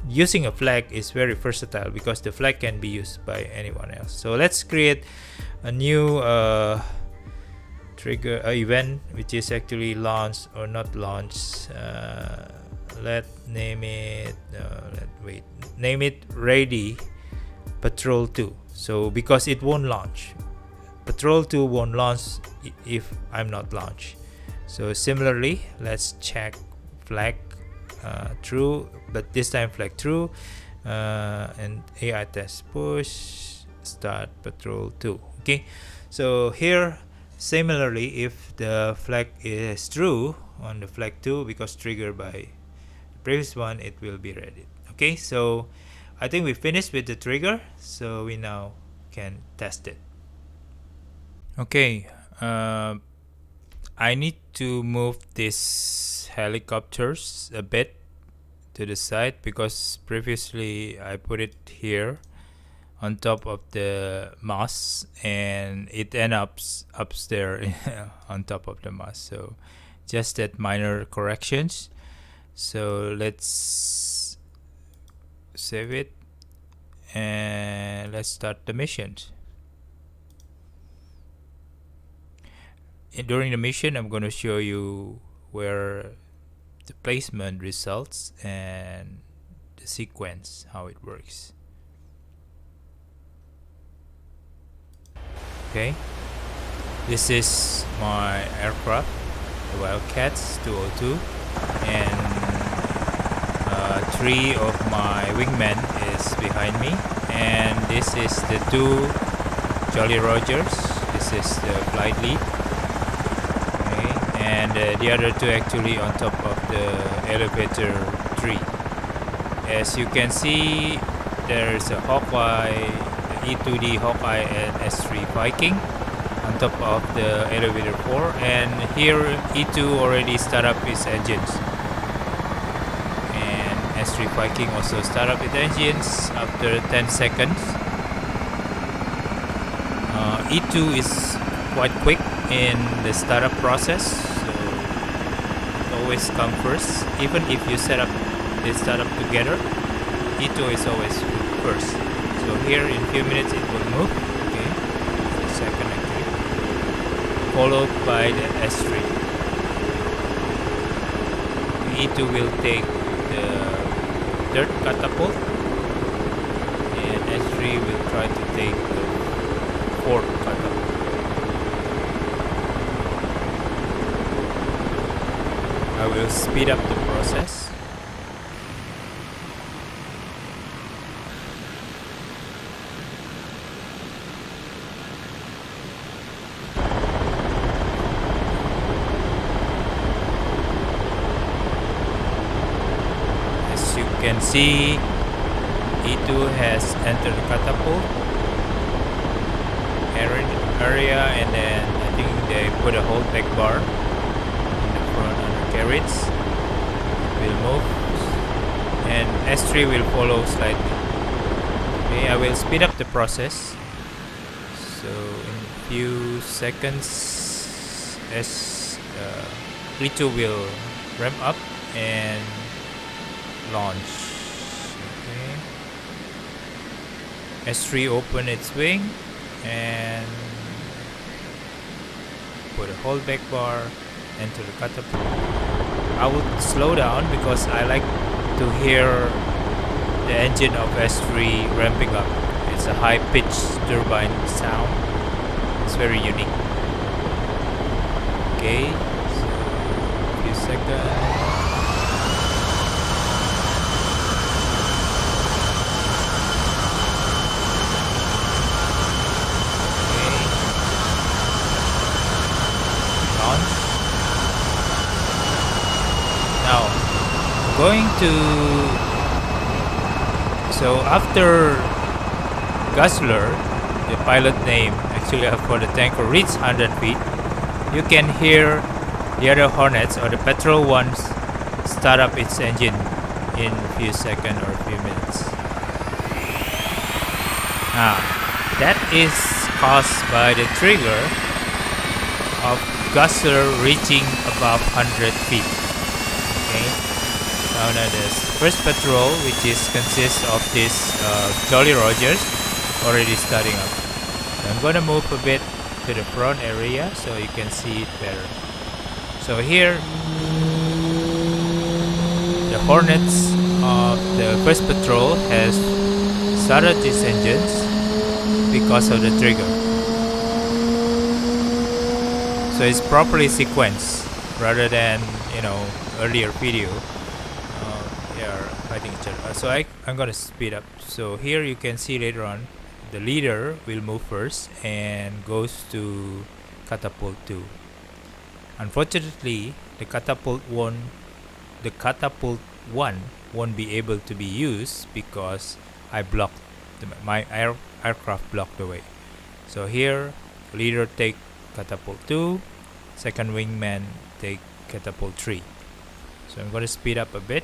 using a flag is very versatile because the flag can be used by anyone else. So let's create a new trigger event, which is actually launch or not launch. Let's name it name it ready patrol 2. So because it won't launch, patrol 2 won't launch if I'm not launch. So similarly, let's check flag true, but this time flag true, and AI test push start patrol 2. Okay, so here similarly, if the flag is true on the flag 2, because triggered by the previous one, it will be ready. Okay, so I think we finished with the trigger, so we now can test it. Okay, I need to move these helicopters a bit to the side because previously I put it here on top of the mast and it ends up there on top of the mast. So just that minor corrections. So let's save it and let's start the missions. And during the mission, I'm going to show you where the placement results and the sequence, how it works. Okay, this is my aircraft, the Wildcats 202, and 3 of my wingmen is behind me, and this is the 2 Jolly Rogers. This is the flight lead. Okay, and the other 2 actually on top of the elevator 3. As you can see, there is a Hawkeye, the E-2D Hawkeye and S3 Viking on top of the elevator 4, and here E2 already start up its engines, and S3 Viking also start up its engines after 10 seconds. E2 is quite quick in the startup process, so it always comes first. Even if you set up the startup together, E2 is always first. So here in few minutes it will move. Okay, a second actually, followed by the S3. E2 will take the 3rd catapult, and S3 will try to take the 4th catapult. I will speed up the process. As you can see, E2 has entered the catapult area, and then I think they put a holdback bar in the front undercarriage. Will move, and S3 will follow slightly. Okay, I will speed up the process. So in a few seconds, E2 will ramp up and launch. Okay. S3 open its wing and put a holdback bar into the catapult. I would slow down because I like to hear the engine of S3 ramping up. It's a high-pitched turbine sound. It's very unique. Okay, so a few seconds. Going to, so after Guzzler, the pilot name actually for the tanker, reaches 100 feet, you can hear the other Hornets or the patrol ones start up its engine in a few seconds or a few minutes. Now that is caused by the trigger of Guzzler reaching above 100 feet. Okay. Now this first patrol, which consists of this Jolly Rogers, already starting up. So I'm gonna move a bit to the front area so you can see it better. So here, the Hornets of the first patrol has started its engines because of the trigger. So it's properly sequenced rather than earlier video. Fighting each other. So I'm gonna speed up. So here you can see later on the leader will move first and goes to catapult 2. Unfortunately, the catapult 1 won't be able to be used because I blocked my aircraft blocked the way. So here leader take catapult 2, second wingman take catapult 3. So I'm gonna speed up a bit.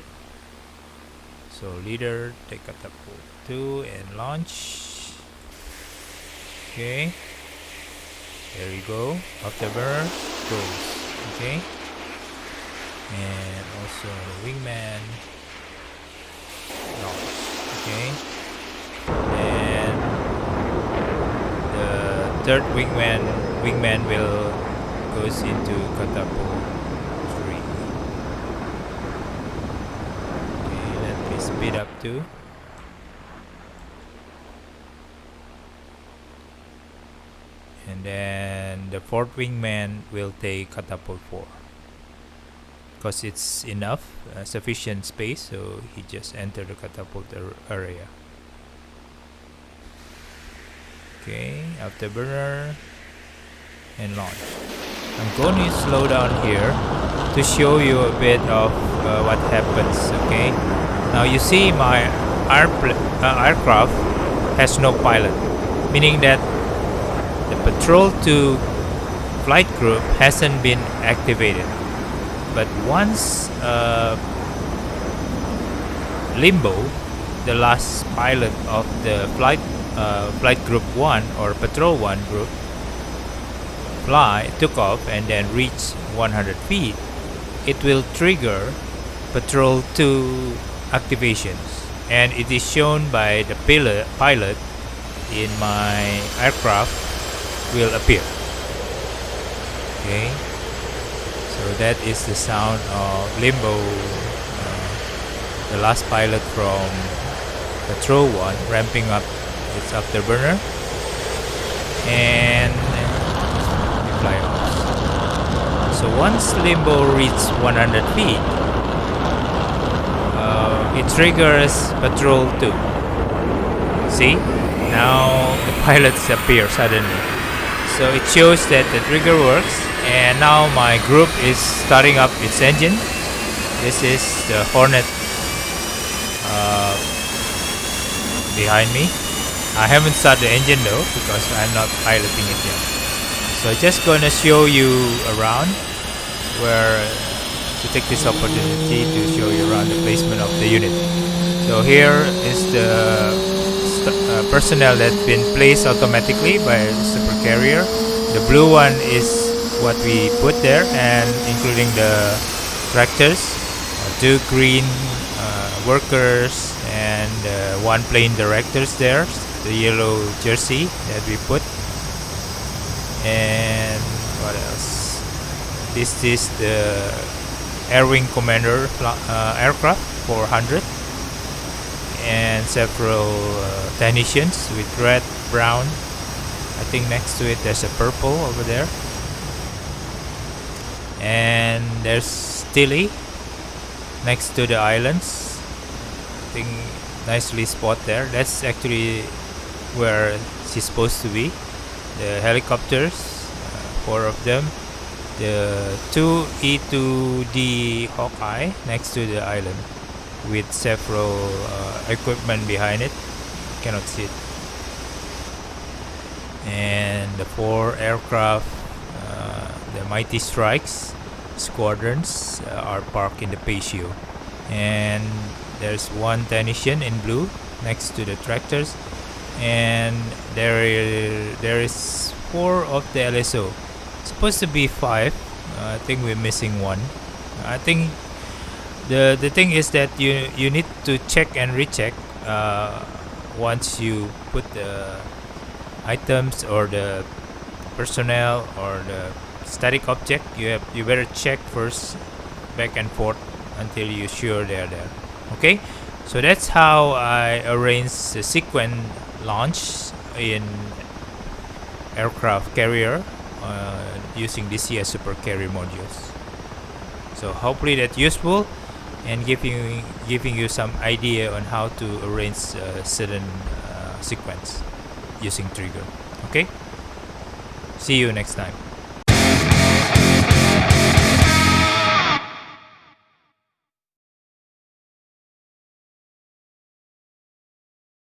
So leader take catapult 2 and launch. Okay, there you go. Afterburner goes. Okay, and also the wingman launch. Okay, and the third wingman will goes into catapult 3. Speed up too. and then the fourth wingman will take catapult 4 because it's enough, sufficient space, so he just entered the catapult area. Okay, afterburner and launch. I'm going to slow down here to show you a bit of what happens. Okay, now you see my aircraft has no pilot, meaning that the patrol to flight group hasn't been activated. But once Limbo, the last pilot of the flight group 1 or patrol 1 group, took off and then reached 100 feet, it will trigger patrol 2 activations, and it is shown by the pilot in my aircraft will appear. Okay, so that is the sound of Limbo, the last pilot from patrol 1, ramping up its afterburner, and fly off. So once Limbo reaches 100 feet, it triggers patrol 2. See, now the pilots appear suddenly, so it shows that the trigger works. And now my group is starting up its engine. This is the Hornet behind me. I haven't started the engine though because I'm not piloting it yet. So just gonna show you around to take this opportunity to show you around the placement of the unit. So here is the personnel that's been placed automatically by Supercarrier. The blue one is what we put there, and including the tractors, 2 green workers, and 1 plane directors there, the yellow jersey that we put. And what else? This is the Air Wing Commander aircraft 400, and several technicians with red, brown. I think next to it there's a purple over there. And there's Tilly next to the islands. I think nicely spot there. That's actually where she's supposed to be. The helicopters, 4 of them. The 2 E-2D Hawkeye next to the island with several equipment behind it. Cannot see it. And the 4 aircraft, the Mighty Strikes squadrons, are parked in the patio. And there's 1 technician in blue next to the tractors, and there is 4 of the LSO. Supposed to be 5. I think we're missing 1. I think the thing is that you need to check and recheck once you put the items or the personnel or the static object. You better check first, back and forth, until you're sure they're there. Okay, so that's how I arrange the sequence launch in aircraft carrier using DCS Supercarrier modules. So hopefully that's useful and giving you some idea on how to arrange a certain sequence using trigger. Okay, see you next time.